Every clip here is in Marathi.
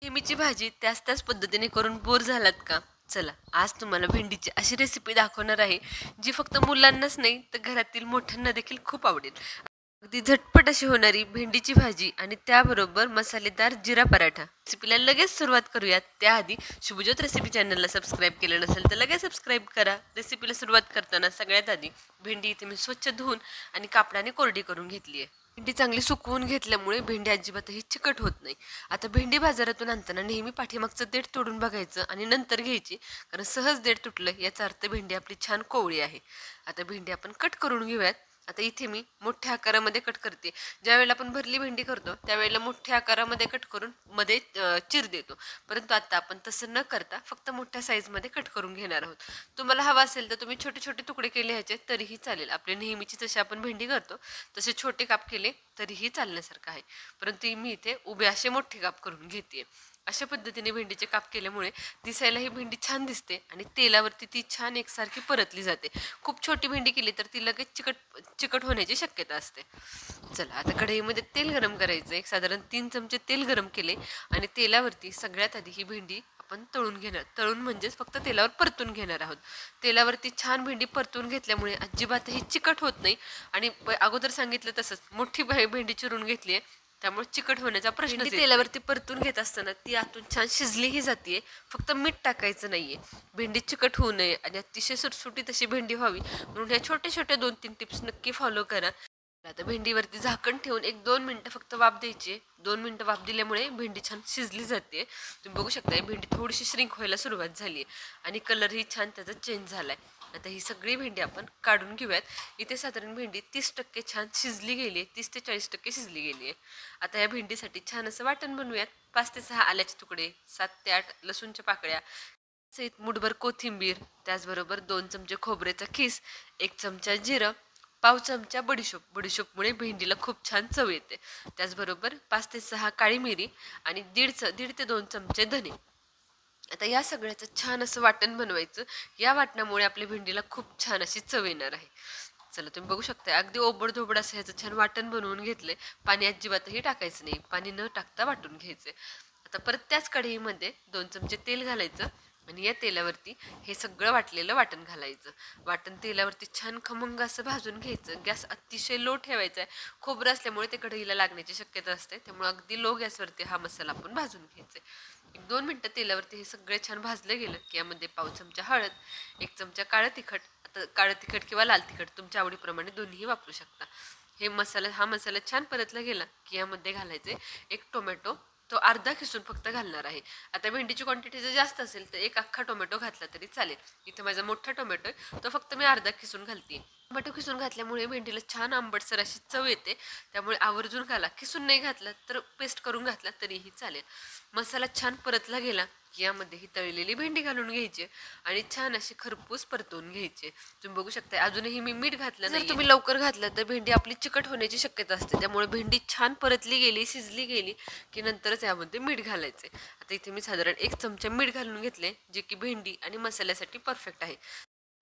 नेहमीची भाजी त्याच पद्धतीने करून बोर झालात का? चला, आज तुम्हाला भेंडीची अशी रेसिपी दाखवणार आहे, जी फक्त मुलांनाच नाही तर घरातील मोठ्यांना देखील खूप आवडेल. अगदी झटपट अशी होणारी भेंडीची भाजी आणि त्याबरोबर मसालेदार जिरा पराठा. रेसिपीला लगेच सुरुवात करूयात. त्याआधी शुभज्योत रेसिपी चॅनलला सबस्क्राईब केलं नसेल तर लगेच सबस्क्राईब करा. रेसिपीला सुरुवात करताना सगळ्यात आधी भेंडी इथे मी स्वच्छ धुवून आणि कापडाने कोरडी करून घेतली आहे. भेंडी चांगली सुकवून घेतल्यामुळे भेंडी अजिबातही चिकट होत नाही. आता भेंडी बाजारातून आणताना नेहमी पाठीमागचं देठ तोडून बघायचं आणि नंतर घ्यायची, कारण सहज देठ तुटलं याचा अर्थ भेंडी आपली छान कोवळी आहे. आता भेंडी आपण कट करून घेऊयात. आता इथे मी मोठ्या आकारामध्ये कट करते. ज्या वेळेला आपण भरली भेंडी करतो त्यावेळेला मोठ्या आकारामध्ये कट करून मध्ये चिर देतो, परंतु आता आपण तसं न करता फक्त मोठ्या साईजमध्ये कट करून घेणार आहोत. तुम्हाला हवा असेल तर तुम्ही छोटे छोटे तुकडे केले ह्याचे तरीही चालेल. आपली नेहमीची जशी आपण भेंडी करतो तसे छोटे काप केले तरीही चालण्यासारखं आहे, परंतु मी इथे उभे असे मोठे काप करून घेते. अशा पद्धतीने भेंडीचे काप केल्यामुळे दिसायला ही भेंडी छान दिसते आणि तेलावरती ती छान एकसारखी परतली जाते. खूप छोटी भेंडी केली तर ती लगेच चिकट होण्याची शक्यता असते. चला, आता कढईमध्ये तेल गरम करायचं. एक साधारण 3 चमचे तेल गरम केले आणि तेलावरती सगळ्यात आधी ही भेंडी आपण तळून घेणार. तळून म्हणजेच फक्त तेलावर परतून घेणार आहोत. तेलावरती छान भेंडी परतून घेतल्यामुळे अजिबातही चिकट होत नाही आणि अगोदर सांगितलं तसंच मोठी भेंडी चिरून घेतली आहे, त्यामुळे चिकट होण्याचा प्रश्न. तेलावरती परतून घेत असताना ती आतून छान शिजलीही जाते. फक्त मीठ टाकायचं नाहीये, भेंडी चिकट होऊ नये आणि अतिशय सुटसुटीत अशी भेंडी व्हावी म्हणून ह्या छोट्या छोट्या 2-3 टिप्स नक्की फॉलो करा. आता भेंडीवरती झाकण ठेवून 1-2 मिनिटं फक्त वाफ द्यायची. 2 मिनिटं वाफ दिल्यामुळे भेंडी छान शिजली जाते. तुम्ही बघू शकता भेंडी थोडीशी श्रिंक व्हायला सुरुवात झाली आहे आणि कलरही छान त्याचा चेंज झालाय. आता ही सगळी भेंडी आपण काढून घेऊयात. इथे साधारण भेंडी 30% छान शिजली गेली आहे, 30 ते 40% शिजली गेली आहे. आता या भेंडीसाठी छान असं वाटण बनवूयात. 5 ते 6 आल्याचे तुकडे, 7 ते 8 लसूणच्या पाकळ्या, मुठभर कोथिंबीर, त्याचबरोबर 2 चमचे खोबऱ्याचा खीस, 1 चमचा जिरं, पाव चमचा बडीशोप. बडीशोपमुळे भेंडीला खूप छान चव येते. त्याचबरोबर 5 ते 6 काळी मिरी आणि 1.5 ते 2 चमचे धने. आता या सगळ्याचं छान असं वाटण बनवायचं. या वाटणामुळे आपल्या भेंडीला खूप छान अशी चव येणार आहे. चला, तुम्ही बघू शकता अगदी ओबडधोबड असं ह्याचं छान वाटण बनवून घेतलंय. पाणी अजिबातही टाकायचं नाही, पाणी न टाकता वाटून घ्यायचंय. आता परत त्याच कढईमध्ये 2 चमचे तेल घालायचं आणि या तेलावरती हे सगळं वाटलेलं वाटण घालायचं. वाटण तेलावरती छान खमंग असं भाजून घ्यायचं. गॅस अतिशय लो ठेवायचा आहे. खोबरं असल्यामुळे ते कढईला लागण्याची शक्यता असते, त्यामुळे अगदी लो गॅसवरती हा मसाला आपण भाजून घ्यायचा. 1-2 मिनिटं तेलावरती हे सगळे छान भाजलं गेलं की यामध्ये पाव चमचा हळद, 1 चमचा काळं तिखट, आता काळं तिखट किंवा लाल तिखट तुमच्या आवडीप्रमाणे दोन्हीही वापरू शकता. हा मसाला छान परतला गेला की यामध्ये घालायचे 1 टोमॅटो, तो अर्धा खिसून फक्त घालणार आहे. आता भेंडीची क्वांटिटी जर जास्त असेल तर 1 अख्खा टोमॅटो घातला तरी चालेल. इथं माझा मोठा टोमॅटो आहे, तो फक्त मी अर्धा खिसून घालते. टोमॅटो खिसून घातल्यामुळे भेंडीला छान आंबटसर अशी चव येते, त्यामुळे आवर्जून घाला. खिसून नाही घातला तर पेस्ट करून घातला तरीही चालेल. मसाला छान परतला गेला यामध्ये ही तळलेली भेंडी घालून घ्यायची आणि छान अशी खरपूस परतवून घ्यायची. तुम्ही बघू शकता अजूनही मी मीठ घातलं नाही. तुम्ही लवकर घातलं तर भेंडी आपली चिकट होण्याची शक्यता असते, त्यामुळे भेंडी छान परतली गेली, शिजली गेली की नंतरच यामध्ये मीठ घालायचे. आता इथे मी साधारण 1 चमचा मीठ घालून घेतले, जे की भेंडी आणि मसाल्यासाठी परफेक्ट आहे.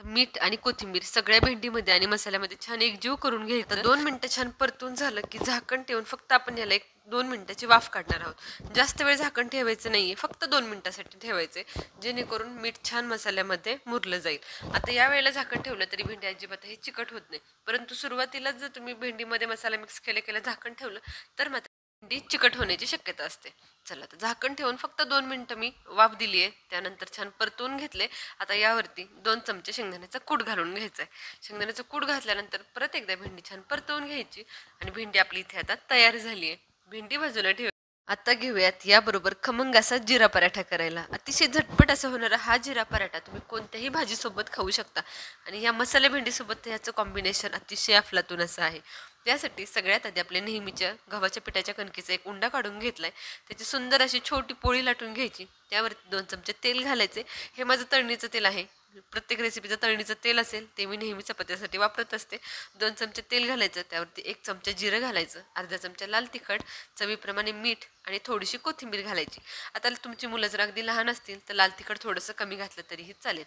मीठ आणि कोथिंबीर सगळ्या भेंडीमध्ये आणि मसाल्यामध्ये छान एकजीव करून घ्यायचं. 2 मिनिटं छान परतून झालं की झाकण ठेवून फक्त आपण याला 1-2 मिनिटाची वाफ काढणार आहोत. जास्त वेळ झाकण ठेवायचं नाहीये, फक्त 2 मिनिटासाठी ठेवायचे, जेणेकरून मीठ छान मसाल्यामध्ये मुरलं जाईल. आता या वेळेला झाकण ठेवलं तरी भेंडी अजिबातही चिकट होत नाही, परंतु सुरुवातीलाच जर तुम्ही भेंडीमध्ये मसाला मिक्स केलं झाकण ठेवलं तर मात्र भेंडी चिकट होण्याची शक्यता असते. चला, तर झाकण ठेवून फक्त 2 मिनिटं मी वाफ दिली आहे. त्यानंतर छान परतून घेतले. आता यावरती 2 चमचे शेंगदाण्याचा कूट घालून घ्यायचा आहे. शेंगदाण्याचा कूट घातल्यानंतर परत एकदा भेंडी छान परतवून घ्यायची आणि भेंडी आपली इथे आता तयार झाली आहे. भेंडी बाजूला ठेव. आता घेऊयात याबरोबर खमंग असा जिरा पराठा करायला. अतिशय झटपट असा होणारा हा जिरा पराठा तुम्ही कोणत्याही भाजीसोबत खाऊ शकता आणि या मसाला भेंडीसोबत याचं कॉम्बिनेशन अतिशय अफलातून असं आहे. त्यासाठी सगळ्यात आधी आपल्या नेहमीच्या गव्हाच्या पिठाच्या कणकेचा एक उंडा काढून घेतलाय. त्याची सुंदर अशी छोटी पोळी लाटून घ्यायची. त्यावरती 2 चमचे तेल घालायचे. हे माझं तळणीचं तेल आहे. प्रत्येक रेसिपीचं तळणीचं तेल असेल ते मी नेहमी चपात्यासाठी वापरत असते. 2 चमचे तेल घालायचं, त्यावरती 1 चमचा जिरं घालायचं, अर्धा चमचा लाल तिखट, चवीप्रमाणे मीठ आणि थोडीशी कोथिंबीर घालायची. आता तुमची मुलं जर अगदी लहान असतील तर लाल तिखट थोडंसं कमी घातलं तरीही चालेल.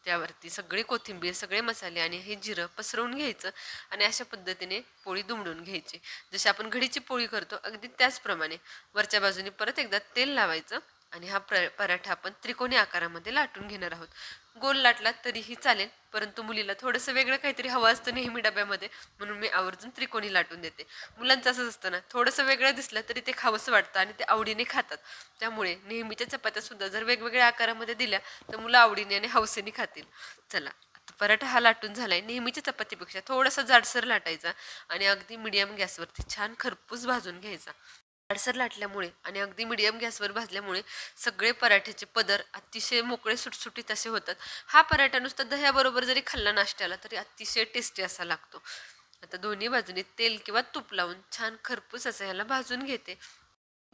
त्यावरती सगळी कोथिंबीर, सगळे मसाले आणि हे जिरं पसरवून घ्यायचं आणि अशा पद्धतीने पोळी दुमडून घ्यायची. जशी आपण घडीची पोळी करतो अगदी त्याचप्रमाणे वरच्या बाजूने परत एकदा तेल लावायचं आणि हा पराठा आपण त्रिकोणी आकारामध्ये लाटून घेणार आहोत. गोल लाटला तरीही चालेल, परंतु मुलीला थोडंसं वेगळं काहीतरी हवं असतं नेहमी डब्यामध्ये, म्हणून मी आवर्जून त्रिकोणी लाटून देते. मुलांचं असंच असतं ना, थोडंसं वेगळं दिसलं तरी ते खावंसं वाटतं आणि ते आवडीने खातात. त्यामुळे नेहमीच्या चपात्या सुद्धा जर वेगवेगळ्या आकारामध्ये दिल्या तर मुलं आवडीने आणि हौसेने खातील. चला, आता पराठा हा लाटून झालाय. नेहमीच्या चपातीपेक्षा थोडासा जाडसर लाटायचा आणि अगदी मिडियम गॅसवरती छान खरपूस भाजून घ्यायचा. जाडसर लाटल्यामुळे आणि अगदी मिडियम गॅसवर भाजल्यामुळे सगळे पराठ्याचे पदर अतिशय मोकळे सुटसुटीत असे होतात. हा पराठा नुसता दह्याबरोबर जरी खाल्ला नाश्त्याला तरी अतिशय टेस्टी असा लागतो. आता दोन्ही बाजूने तेल किंवा तूप लावून छान खरपूस असं ह्याला भाजून घेते.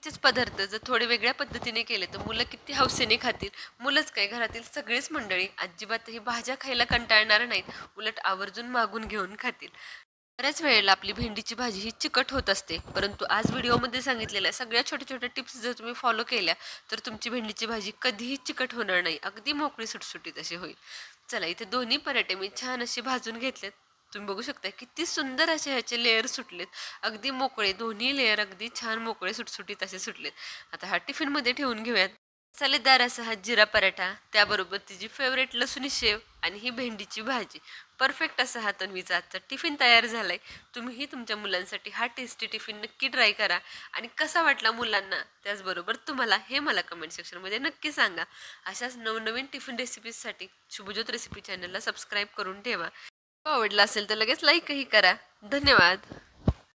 तेच पदार्थ जर थोडे वेगळ्या पद्धतीने केले तर मुलं किती हौसेने खातील. मुलंच काय, घरातील सगळीच मंडळी अजिबातही भाज्या खायला कंटाळणार नाहीत, उलट आवर्जून मागून घेऊन खातील. बऱ्याच वेळेला आपली भेंडीची भाजी ही चिकट होत असते, परंतु आज व्हिडिओमध्ये सांगितलेल्या सगळ्या छोट्या छोट्या टिप्स जर तुम्ही फॉलो केल्या तर तुमची भेंडीची भाजी कधीही चिकट होणार नाही, अगदी मोकळी सुटसुटीत अशी होईल. चला, इथे दोन्ही पराठे मी छान असे भाजून घेतलेत. तुम्ही बघू शकता किती सुंदर असे ह्याचे लेअर सुटलेत, अगदी मोकळे दोन्ही लेअर अगदी छान मोकळे सुटसुटीत असे सुटलेत. आता हा टिफिनमध्ये ठेवून घेऊयात. मसालेदार असा हा जिरा पराठा, त्याबरोबर तिची फेवरेट लसुणी शेव आणि ही भेंडीची भाजी. परफेक्ट असा हा तन्वीचा आजचा टिफिन तयार झालाय. तुम्हीही तुमच्या मुलांसाठी हा टेस्टी टिफिन नक्की ट्राय करा आणि कसा वाटला मुलांना, त्याचबरोबर तुम्हाला, हे मला कमेंट सेक्शनमध्ये नक्की सांगा. अशाच नवनवीन टिफिन रेसिपीजसाठी शुभज्योत रेसिपी चॅनलला सबस्क्राईब करून ठेवा. आवडला असेल तर लगेच लाईकही करा. धन्यवाद.